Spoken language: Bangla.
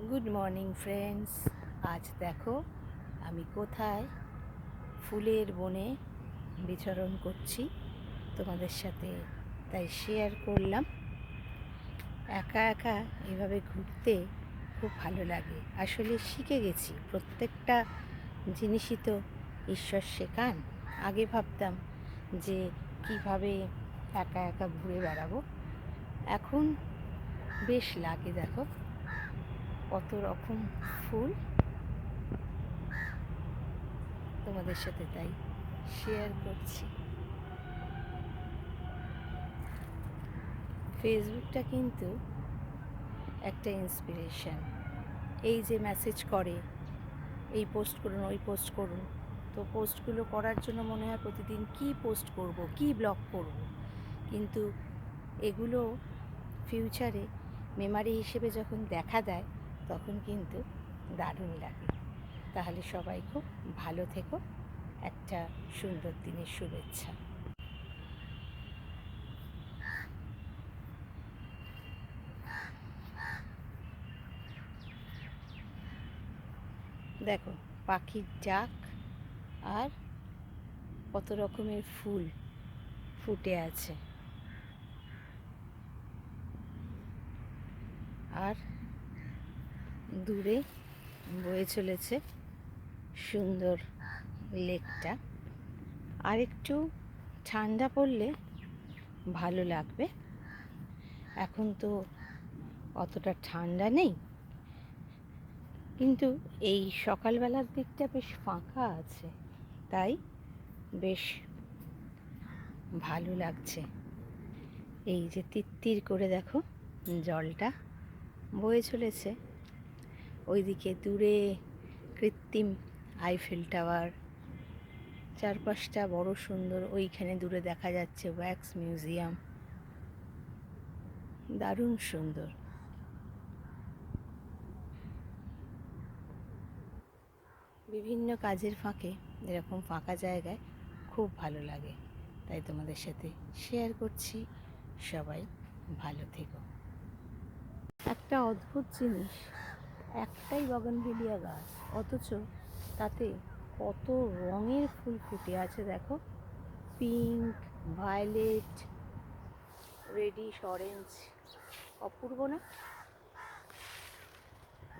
Good morning friends. আজ দেখো আমি কোথায় ফুলের বনে বিচরণ করছি তোমাদের সাথে, তাই শেয়ার করলাম। একা একা এভাবে ঘুরতে খুব ভালো লাগে। আসলে শিখে গেছি, প্রত্যেকটা জিনিসই তো ঈশ্বর শেখান। আগে ভাবতাম যে কিভাবে একা একা ঘুরে বেড়াবো, এখন বেশ লাগে। দেখো কত রকম ফুল, তোমাদের সাথে তাই শেয়ার করছি। ফেসবুকটা কিন্তু একটা ইন্সপিরেশন। এই যে মেসেজ করে, এই পোস্ট করুন, ওই পোস্ট করুন, তো পোস্টগুলো করার জন্য মনে হয় প্রতিদিন কি পোস্ট করব, কি ব্লগ করব, কিন্তু এগুলো ফিউচারে মেমারি হিসেবে যখন দেখা দেয় তখন কিন্তু দারুণ লাগে। তাহলে সবাই খুব ভালো থেকো, একটা সুন্দর দিনের শুভেচ্ছা। দেখো পাখির ডাক আর কত রকমের ফুল ফুটে আছে, আর দূরে বয়ে চলেছে সুন্দর লেকটা। আর একটু ঠান্ডা পড়লে ভালো লাগবে। এখন তো অতটা ঠান্ডা নেই, কিন্তু এই সকালবেলার দিকটা বেশ ফাঁকা আছে, তাই বেশ ভালো লাগছে। এই যে তিত্তির করে দেখো জলটা বয়ে চলেছে, ওইদিকে দূরে কৃত্রিম আইফেল টাওয়ার, চারপাশটা বড় সুন্দর। ওইখানে দূরে দেখা যাচ্ছে ওয়্যাক্স মিউজিয়াম, দারুণ সুন্দর। বিভিন্ন কাজের ফাঁকে এরকম ফাঁকা জায়গায় খুব ভালো লাগে, তাই তোমাদের সাথে শেয়ার করছি। সবাই ভালো থেকো। একটা অদ্ভুত জিনিস, একটাই বগনভিলিয়া গাছ, অথচ তাতে কত রঙের ফুল ফুটে আছে। দেখো পিঙ্ক, ভায়োলেট, রেডিশ, অরেঞ্জ, অপূর্ব না?